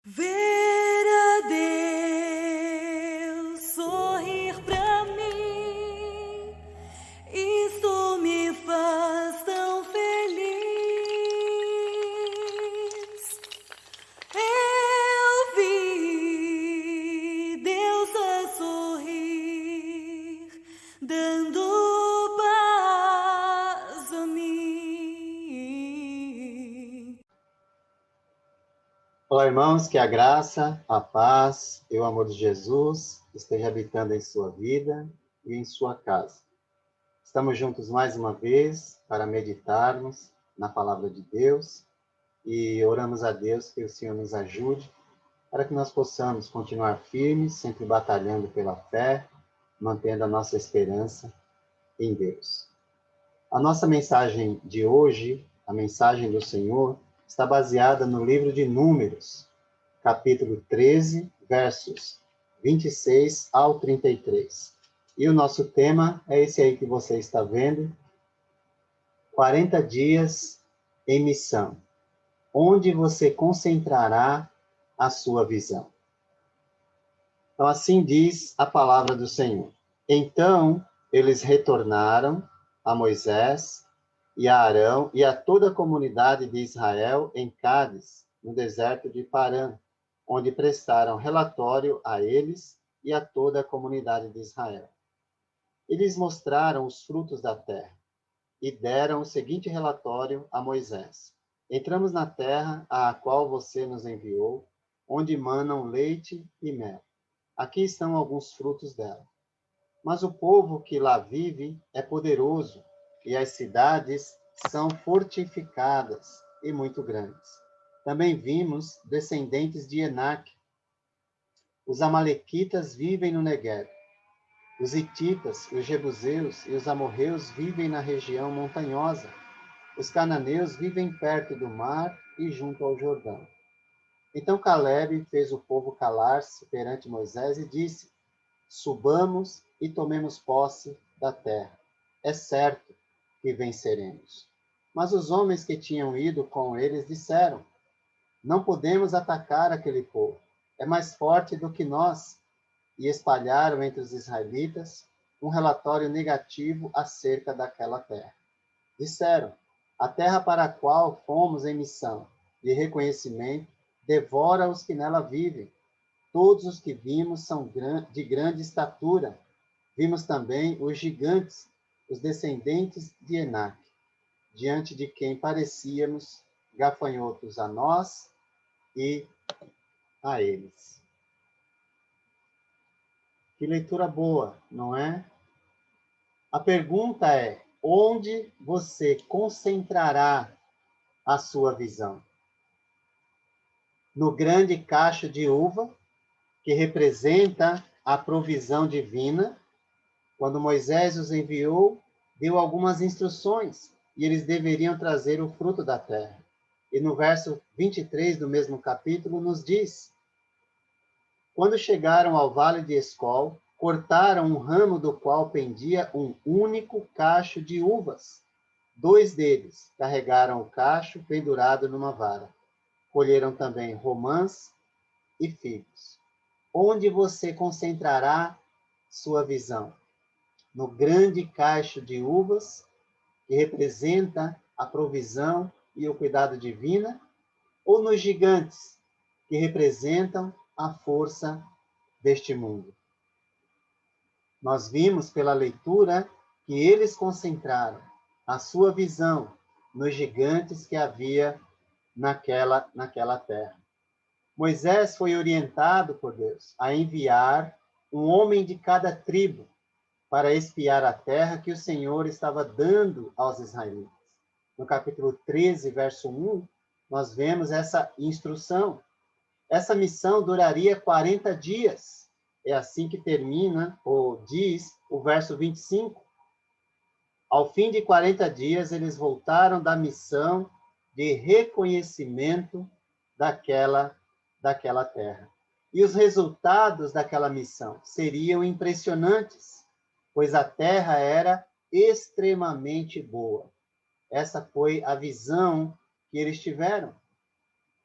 Ver a Deus sorrir pra mim, isso me faz tão feliz. Eu vi Deus a sorrir, dando paz a mim. Olá, irmãos, que a graça, a paz e o amor de Jesus esteja habitando em sua vida e em sua casa. Estamos juntos mais uma vez para meditarmos na palavra de Deus e oramos a Deus que o Senhor nos ajude para que nós possamos continuar firmes, sempre batalhando pela fé, mantendo a nossa esperança em Deus. A nossa mensagem de hoje, a mensagem do Senhor, está baseada no livro de Números, capítulo 13, versos 26 ao 33. E o nosso tema é esse aí que você está vendo, 40 dias em missão, onde você concentrará a sua visão. Então, assim diz a palavra do Senhor. Então, eles retornaram a Moisés e a Arão e a toda a comunidade de Israel em Cádiz, no deserto de Parã, onde prestaram relatório a eles e a toda a comunidade de Israel. Eles mostraram os frutos da terra e deram o seguinte relatório a Moisés: Entramos na terra a qual você nos enviou, onde manam leite e mel. Aqui estão alguns frutos dela. Mas o povo que lá vive é poderoso, e as cidades são fortificadas e muito grandes. Também vimos descendentes de Enac. Os amalequitas vivem no Negueb. Os hititas, os jebuseus e os amorreus vivem na região montanhosa. Os cananeus vivem perto do mar e junto ao Jordão. Então Calebe fez o povo calar-se perante Moisés e disse: Subamos e tomemos posse da terra. É certo que venceremos. Mas os homens que tinham ido com eles disseram: Não podemos atacar aquele povo. É mais forte do que nós. E espalharam entre os israelitas um relatório negativo acerca daquela terra. Disseram: A terra para a qual fomos em missão de reconhecimento devora os que nela vivem. Todos os que vimos são de grande estatura. Vimos também os gigantes, os descendentes de Enac, diante de quem parecíamos gafanhotos a nós e a eles. Que leitura boa, não é? A pergunta é: onde você concentrará a sua visão? No grande cacho de uva, que representa a provisão divina. Quando Moisés os enviou, deu algumas instruções, e eles deveriam trazer o fruto da terra. E no verso 23 do mesmo capítulo nos diz: Quando chegaram ao vale de Escol, cortaram um ramo do qual pendia um único cacho de uvas. 2 deles carregaram o cacho pendurado numa vara. Colheram também romãs e figos. Onde você concentrará sua visão? No grande cacho de uvas, que representa a provisão e o cuidado divino, ou nos gigantes, que representam a força deste mundo? Nós vimos pela leitura que eles concentraram a sua visão nos gigantes que havia naquela terra. Moisés foi orientado por Deus a enviar um homem de cada tribo para espiar a terra que o Senhor estava dando aos israelitas. No capítulo 13, verso 1, nós vemos essa instrução. Essa missão duraria 40 dias. É assim que termina, ou diz, o verso 25. Ao fim de 40 dias, eles voltaram da missão de reconhecimento daquela terra. E os resultados daquela missão seriam impressionantes, pois a terra era extremamente boa. Essa foi a visão que eles tiveram.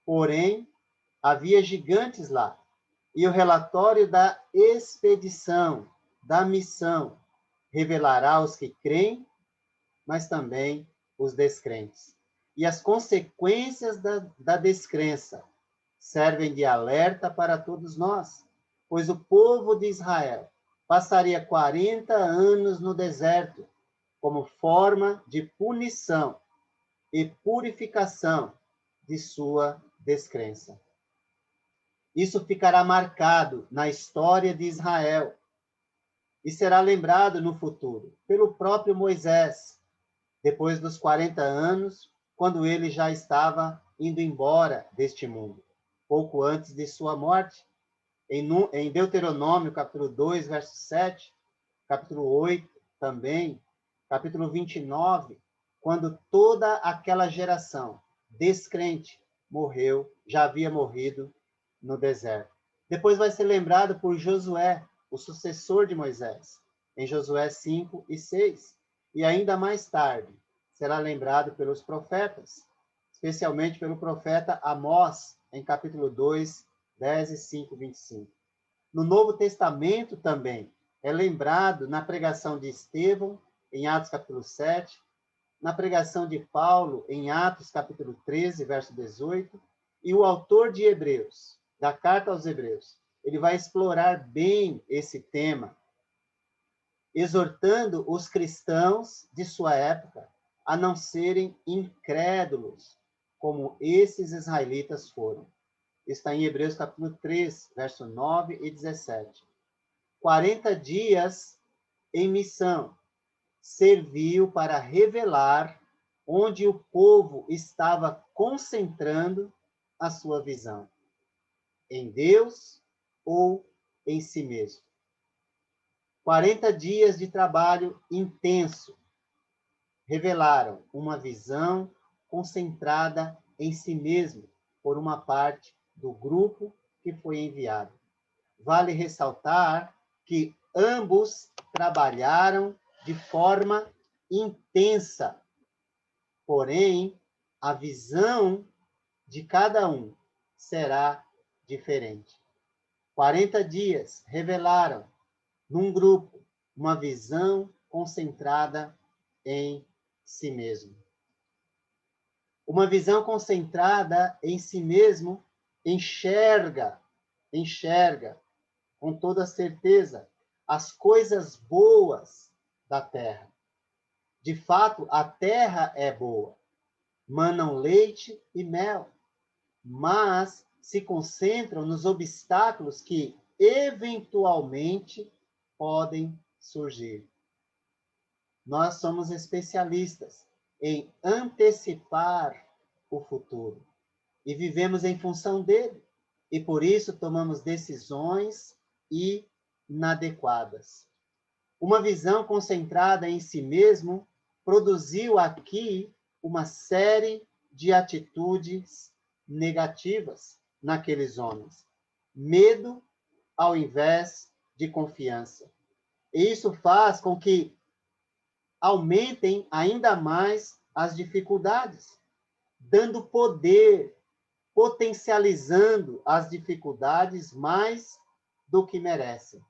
Porém, Havia gigantes lá. E o relatório da expedição, da missão, revelará aos que creem, mas também os descrentes. E as consequências da descrença servem de alerta para todos nós, pois o povo de Israel passaria 40 anos no deserto como forma de punição e purificação de sua descrença. Isso ficará marcado na história de Israel e será lembrado no futuro pelo próprio Moisés, depois dos 40 anos, quando ele já estava indo embora deste mundo, pouco antes de sua morte. Em Deuteronômio, capítulo 2, verso 7, capítulo 8 também, capítulo 29, quando toda aquela geração descrente morreu, já havia morrido no deserto. Depois vai ser lembrado por Josué, o sucessor de Moisés, em Josué 5 e 6. E ainda mais tarde, será lembrado pelos profetas, especialmente pelo profeta Amós, em capítulo 2, 10 e 5, 25. No Novo Testamento também é lembrado na pregação de Estevão, em Atos capítulo 7, na pregação de Paulo, em Atos capítulo 13, verso 18, e o autor de Hebreus, da carta aos Hebreus, ele vai explorar bem esse tema, exortando os cristãos de sua época a não serem incrédulos, como esses israelitas foram. Está em Hebreus capítulo 3, verso 9 e 17. 40 dias em missão serviu para revelar onde o povo estava concentrando a sua visão, em Deus ou em si mesmo. 40 dias de trabalho intenso revelaram uma visão concentrada em si mesmo, por uma parte do grupo que foi enviado. Vale ressaltar que ambos trabalharam de forma intensa, porém, a visão de cada um será diferente. 40 dias revelaram, num grupo, uma visão concentrada em si mesmo. Uma visão concentrada em si mesmo enxerga com toda certeza as coisas boas da terra. De fato, a terra é boa, manam leite e mel, mas se concentram nos obstáculos que eventualmente podem surgir. Nós somos especialistas em antecipar o futuro e vivemos em função dele, e por isso tomamos decisões inadequadas. Uma visão concentrada em si mesmo produziu aqui uma série de atitudes negativas naqueles homens. Medo ao invés de confiança. E isso faz com que aumentem ainda mais as dificuldades, dando poder, potencializando as dificuldades mais do que merecem.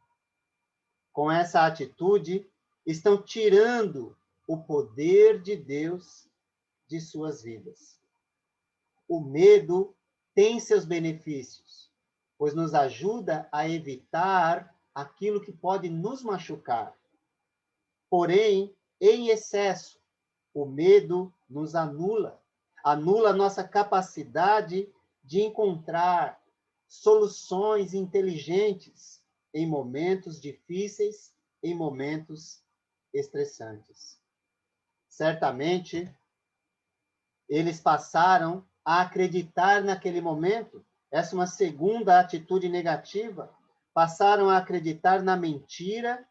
Com essa atitude, estão tirando o poder de Deus de suas vidas. O medo tem seus benefícios, pois nos ajuda a evitar aquilo que pode nos machucar. Porém, em excesso, o medo nos anula nossa capacidade de encontrar soluções inteligentes em momentos difíceis, em momentos estressantes. Certamente, eles passaram a acreditar naquele momento, essa é uma segunda atitude negativa, passaram a acreditar na mentira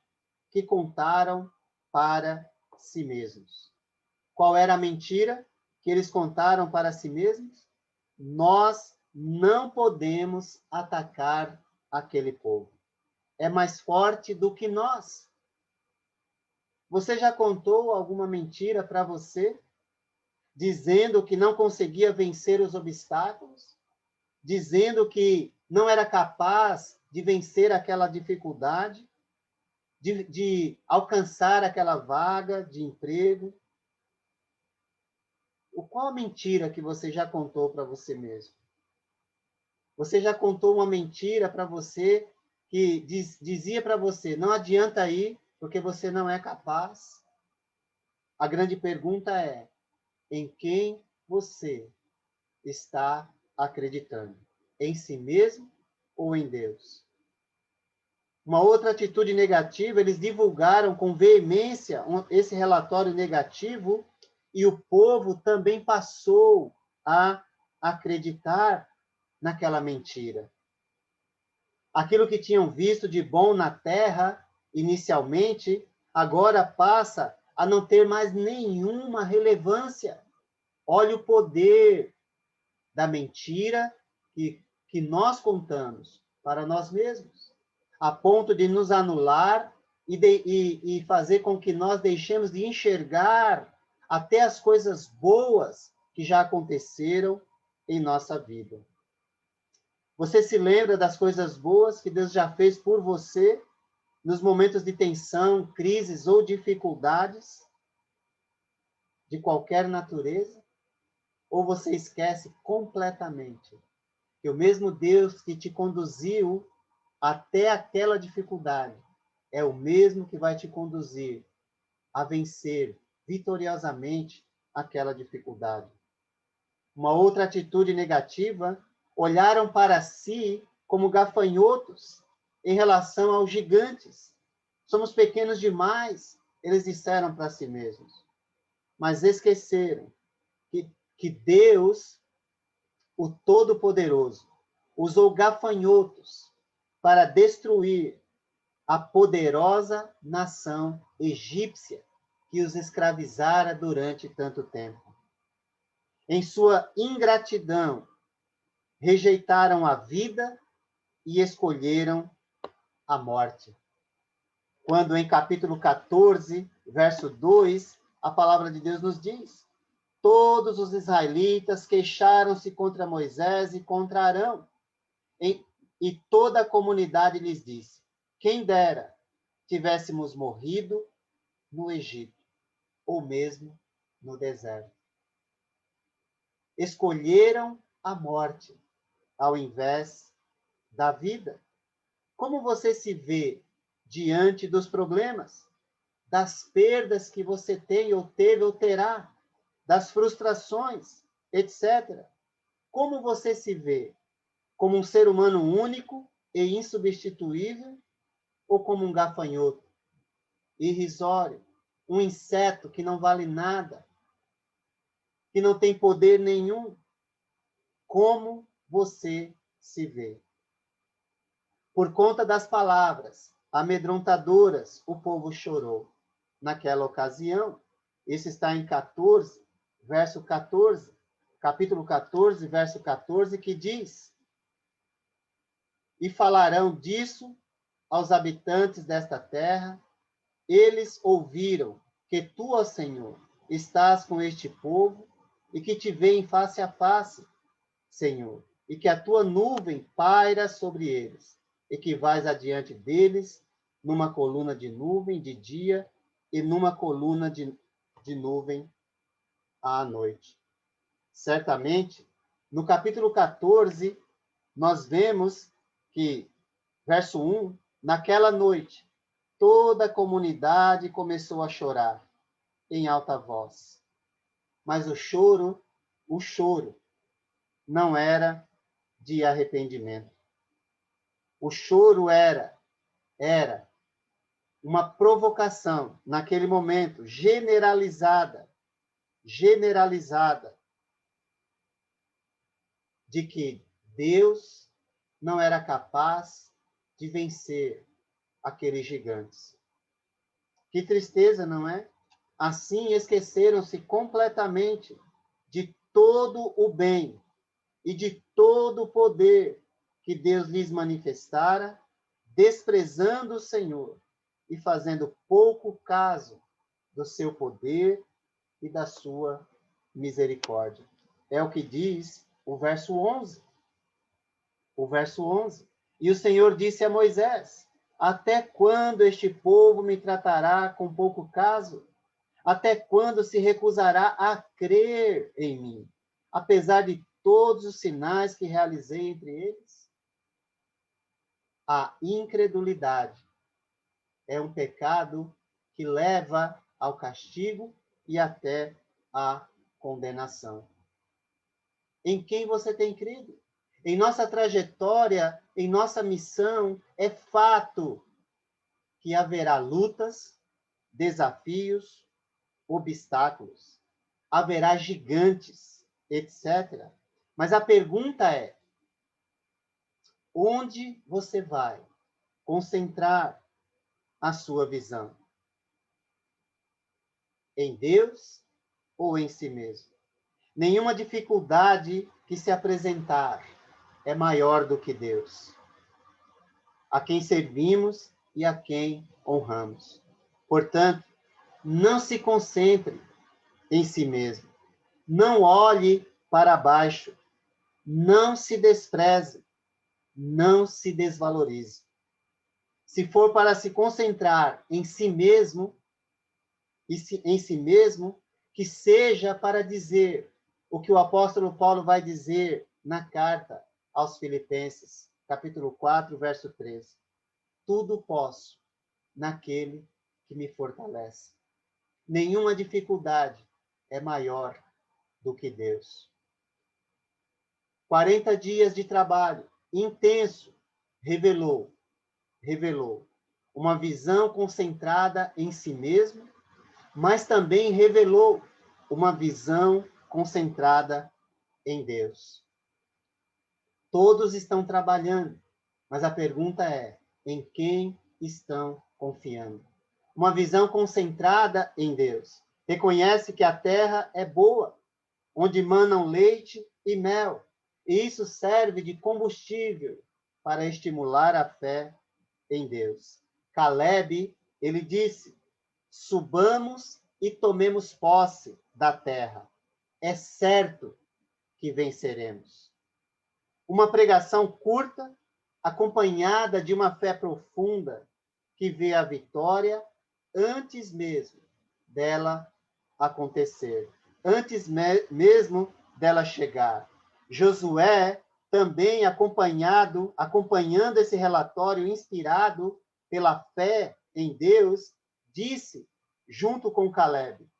que contaram para si mesmos. Qual era a mentira que eles contaram para si mesmos? Nós não podemos atacar aquele povo. É mais forte do que nós. Você já contou alguma mentira para você, dizendo que não conseguia vencer os obstáculos, dizendo que não era capaz de vencer aquela dificuldade, de alcançar aquela vaga de emprego? Qual a mentira que você já contou para você mesmo? Você já contou uma mentira para você que dizia para você, não adianta ir, porque você não é capaz? A grande pergunta é, em quem você está acreditando? Em si mesmo ou em Deus? Uma outra atitude negativa, eles divulgaram com veemência esse relatório negativo e o povo também passou a acreditar naquela mentira. Aquilo que tinham visto de bom na terra, inicialmente, agora passa a não ter mais nenhuma relevância. Olha o poder da mentira que nós contamos para nós mesmos, a ponto de nos anular e fazer com que nós deixemos de enxergar até as coisas boas que já aconteceram em nossa vida. Você se lembra das coisas boas que Deus já fez por você nos momentos de tensão, crises ou dificuldades de qualquer natureza? Ou você esquece completamente que o mesmo Deus que te conduziu até aquela dificuldade é o mesmo que vai te conduzir a vencer vitoriosamente aquela dificuldade? Uma outra atitude negativa, olharam para si como gafanhotos em relação aos gigantes. Somos pequenos demais, eles disseram para si mesmos. Mas esqueceram que Deus, o Todo-Poderoso, usou gafanhotos para destruir a poderosa nação egípcia que os escravizara durante tanto tempo. Em sua ingratidão, rejeitaram a vida e escolheram a morte. Quando em capítulo 14, verso 2, a palavra de Deus nos diz: todos os israelitas queixaram-se contra Moisés e contra Arão, e toda a comunidade lhes disse: quem dera tivéssemos morrido no Egito, ou mesmo no deserto. Escolheram a morte ao invés da vida. Como você se vê diante dos problemas, das perdas que você tem ou teve ou terá, das frustrações, etc. Como você se vê? Como um ser humano único e insubstituível ou como um gafanhoto, irrisório, um inseto que não vale nada, que não tem poder nenhum? Como você se vê? Por conta das palavras amedrontadoras, o povo chorou. Naquela ocasião, isso está em 14, verso 14, capítulo 14, verso 14, que diz: e falarão disso aos habitantes desta terra, eles ouviram que tu, ó Senhor, estás com este povo e que te veem face a face, Senhor, e que a tua nuvem paira sobre eles, e que vais adiante deles numa coluna de nuvem de dia e numa coluna de nuvem à noite. Certamente, no capítulo 14, nós vemos que, verso 1, naquela noite, toda a comunidade começou a chorar em alta voz. Mas o choro não era de arrependimento. O choro era uma provocação, naquele momento, generalizada, de que Deus não era capaz de vencer aqueles gigantes. Que tristeza, não é? Assim esqueceram-se completamente de todo o bem e de todo o poder que Deus lhes manifestara, desprezando o Senhor e fazendo pouco caso do seu poder e da sua misericórdia. É o que diz o verso 11. O verso 11. E o Senhor disse a Moisés: até quando este povo me tratará com pouco caso? Até quando se recusará a crer em mim, apesar de todos os sinais que realizei entre eles? A incredulidade é um pecado que leva ao castigo e até à condenação. Em quem você tem crido? Em nossa trajetória, em nossa missão, é fato que haverá lutas, desafios, obstáculos, haverá gigantes, etc. Mas a pergunta é: onde você vai concentrar a sua visão? Em Deus ou em si mesmo? Nenhuma dificuldade que se apresentar é maior do que Deus, a quem servimos e a quem honramos. Portanto, não se concentre em si mesmo. Não olhe para baixo. Não se despreze. Não se desvalorize. Se for para se concentrar em si mesmo, que seja para dizer o que o apóstolo Paulo vai dizer na carta aos Filipenses, capítulo 4, verso 13. Tudo posso naquele que me fortalece. Nenhuma dificuldade é maior do que Deus. 40 dias de trabalho intenso revelou uma visão concentrada em si mesmo, mas também revelou uma visão concentrada em Deus. Todos estão trabalhando, mas a pergunta é: em quem estão confiando? Uma visão concentrada em Deus. Reconhece que a terra é boa, onde manam leite e mel, e isso serve de combustível para estimular a fé em Deus. Caleb, ele disse: subamos e tomemos posse da terra. É certo que venceremos. Uma pregação curta, acompanhada de uma fé profunda, que vê a vitória antes mesmo dela acontecer, antes mesmo dela chegar. Josué, também acompanhando esse relatório inspirado pela fé em Deus, disse, junto com Caleb,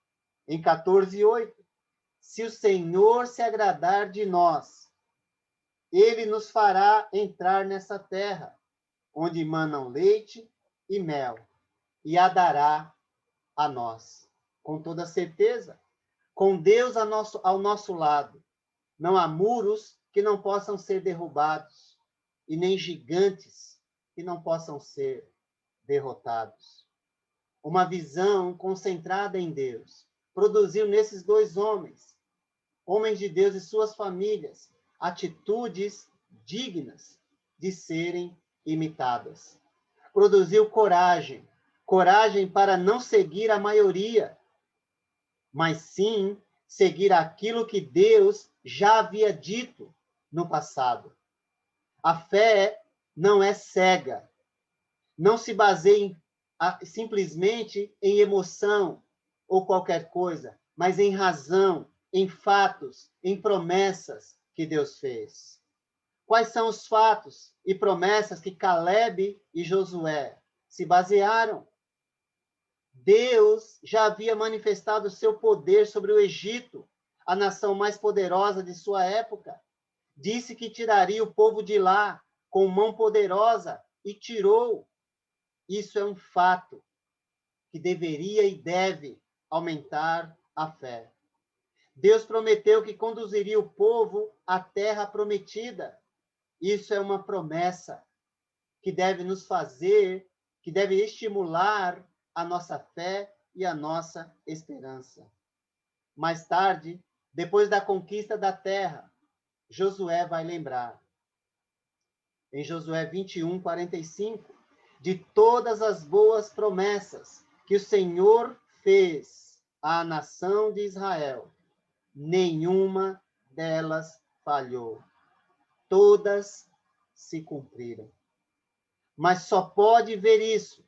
em 14:8, se o Senhor se agradar de nós, ele nos fará entrar nessa terra, onde manam leite e mel, e a dará a nós. Com toda certeza, com Deus ao nosso lado, não há muros que não possam ser derrubados, e nem gigantes que não possam ser derrotados. Uma visão concentrada em Deus produziu nesses dois homens de Deus e suas famílias, atitudes dignas de serem imitadas. Produziu coragem para não seguir a maioria, mas sim seguir aquilo que Deus já havia dito no passado. A fé não é cega, não se baseia simplesmente em emoção ou qualquer coisa, mas em razão, em fatos, em promessas que Deus fez. Quais são os fatos e promessas que Caleb e Josué se basearam? Deus já havia manifestado o seu poder sobre o Egito, a nação mais poderosa de sua época. Disse que tiraria o povo de lá com mão poderosa e tirou. Isso é um fato que deveria e deve aumentar a fé. Deus prometeu que conduziria o povo à terra prometida. Isso é uma promessa que deve nos fazer, que deve estimular a nossa fé e a nossa esperança. Mais tarde, depois da conquista da terra, Josué vai lembrar, em Josué 21:45, de todas as boas promessas que o Senhor fez à nação de Israel. Nenhuma delas falhou. Todas se cumpriram. Mas só pode ver isso,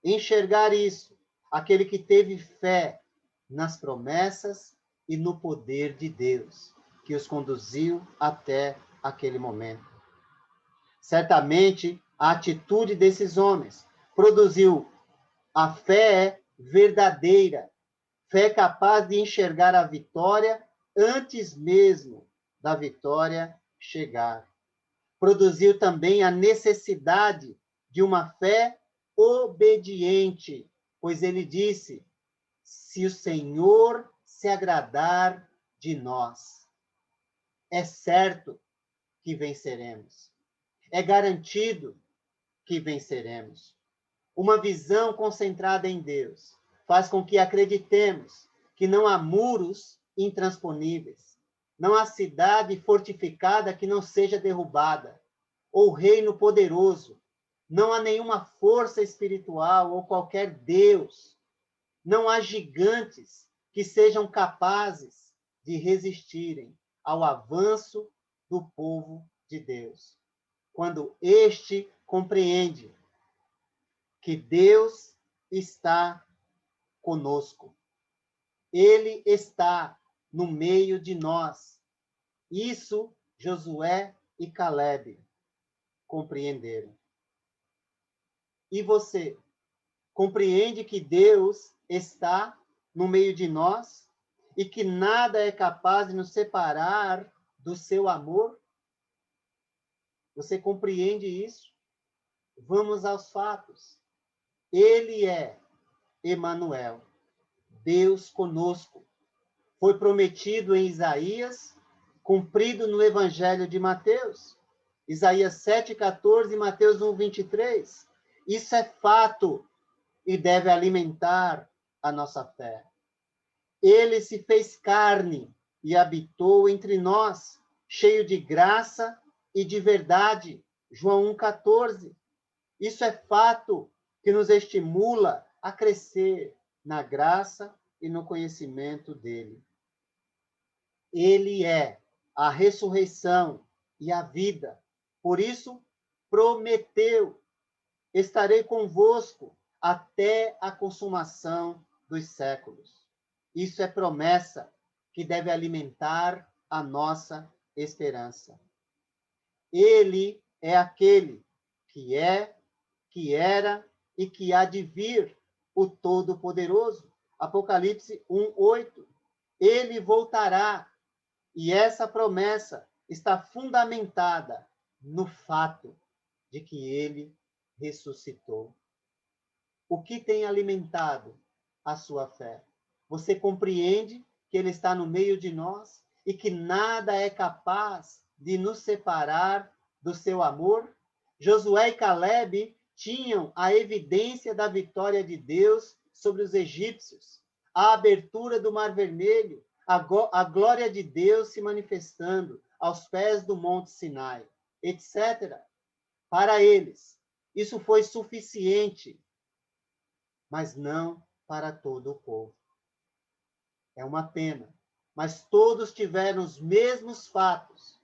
enxergar isso, aquele que teve fé nas promessas e no poder de Deus, que os conduziu até aquele momento. Certamente, a atitude desses homens produziu a fé verdadeira, fé capaz de enxergar a vitória antes mesmo da vitória chegar. Produziu também a necessidade de uma fé obediente, pois ele disse: se o Senhor se agradar de nós, é certo que venceremos. É garantido que venceremos. Uma visão concentrada em Deus faz com que acreditemos que não há muros intransponíveis, não há cidade fortificada que não seja derrubada, ou reino poderoso, não há nenhuma força espiritual ou qualquer Deus, não há gigantes que sejam capazes de resistirem ao avanço do povo de Deus. Quando este compreende que Deus está conosco, Ele está no meio de nós. Isso Josué e Caleb compreenderam. E você compreende que Deus está no meio de nós e que nada é capaz de nos separar do seu amor? Você compreende isso? Vamos aos fatos. Ele é Emanuel, Deus conosco. Foi prometido em Isaías, cumprido no Evangelho de Mateus. Isaías 7,14 e Mateus 1,23. Isso é fato e deve alimentar a nossa fé. Ele se fez carne e habitou entre nós, cheio de graça e de verdade. João 1,14. Isso é fato que nos estimula a crescer na graça e no conhecimento dele. Ele é a ressurreição e a vida. Por isso, prometeu: estarei convosco até a consumação dos séculos. Isso é promessa que deve alimentar a nossa esperança. Ele é aquele que é, que era e que há de vir, o Todo-Poderoso. Apocalipse 1:8. Ele voltará, e essa promessa está fundamentada no fato de que ele ressuscitou. O que tem alimentado a sua fé? Você compreende que ele está no meio de nós e que nada é capaz de nos separar do seu amor? Josué e Caleb tinham a evidência da vitória de Deus sobre os egípcios, a abertura do Mar Vermelho, a glória de Deus se manifestando aos pés do Monte Sinai, etc. Para eles, isso foi suficiente, mas não para todo o povo. É uma pena, mas todos tiveram os mesmos fatos,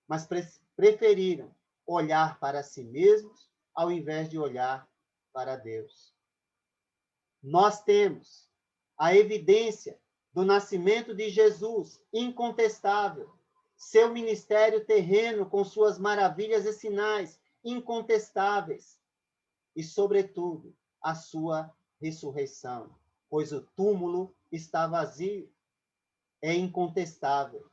mas preferiram olhar para si mesmos ao invés de olhar para Deus. Nós temos a evidência do nascimento de Jesus, incontestável, seu ministério terreno com suas maravilhas e sinais, incontestáveis, e, sobretudo, a sua ressurreição, pois o túmulo está vazio. É incontestável.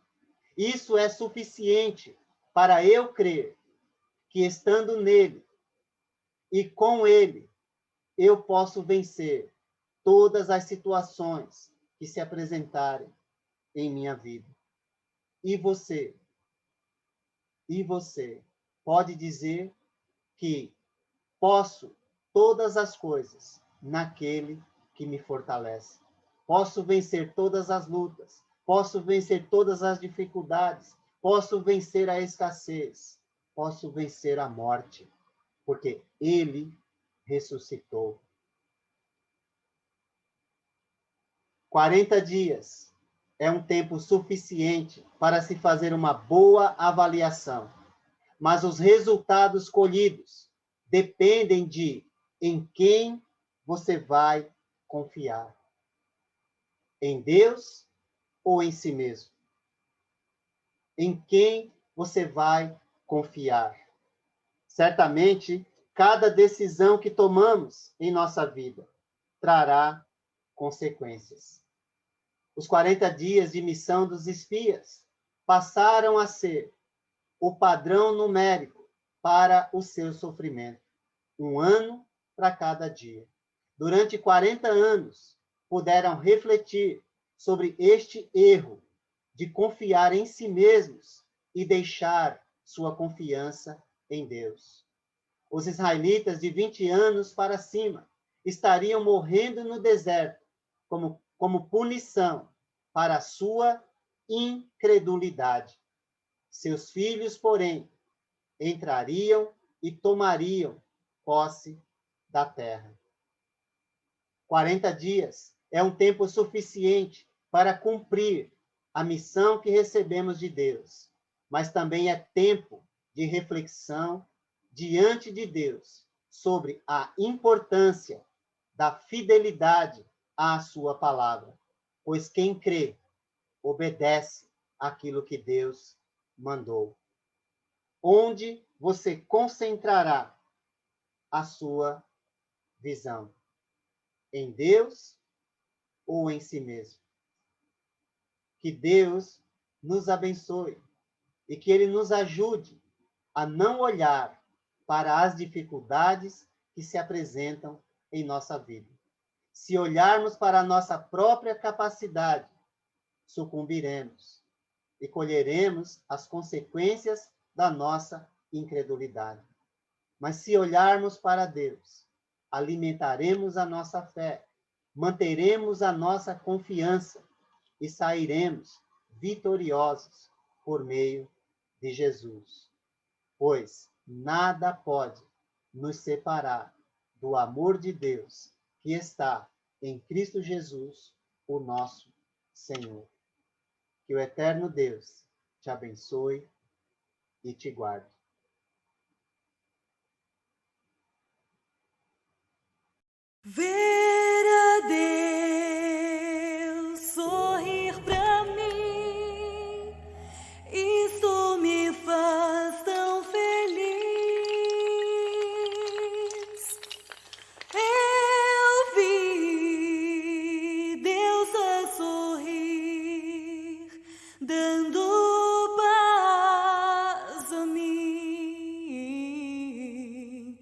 Isso é suficiente para eu crer que, estando nele e com ele, eu posso vencer todas as situações que se apresentarem em minha vida. E você? E você pode dizer que posso todas as coisas naquele que me fortalece. Posso vencer todas as lutas, posso vencer todas as dificuldades, posso vencer a escassez, posso vencer a morte, porque ele ressuscitou. 40 dias é um tempo suficiente para se fazer uma boa avaliação, mas os resultados colhidos dependem de em quem você vai confiar. Em Deus ou em si mesmo? Em quem você vai confiar? Certamente, cada decisão que tomamos em nossa vida trará consequências. Os 40 dias de missão dos espias passaram a ser o padrão numérico para o seu sofrimento. 1 ano para cada dia. Durante 40 anos, puderam refletir sobre este erro de confiar em si mesmos e deixar sua confiança em Deus. Os israelitas de 20 anos para cima estariam morrendo no deserto como punição para a sua incredulidade. Seus filhos, porém, entrariam e tomariam posse da terra. 40 dias é um tempo suficiente para cumprir a missão que recebemos de Deus, mas também é tempo de reflexão diante de Deus sobre a importância da fidelidade à sua palavra, pois quem crê obedece aquilo que Deus mandou. Onde você concentrará a sua visão? Em Deus ou em si mesmo? Que Deus nos abençoe e que Ele nos ajude a não olhar para as dificuldades que se apresentam em nossa vida. Se olharmos para a nossa própria capacidade, sucumbiremos e colheremos as consequências da nossa incredulidade. Mas se olharmos para Deus, alimentaremos a nossa fé, manteremos a nossa confiança e sairemos vitoriosos por meio de Jesus. Pois nada pode nos separar do amor de Deus que está em Cristo Jesus, o nosso Senhor. Que o eterno Deus te abençoe e te guarde. Vem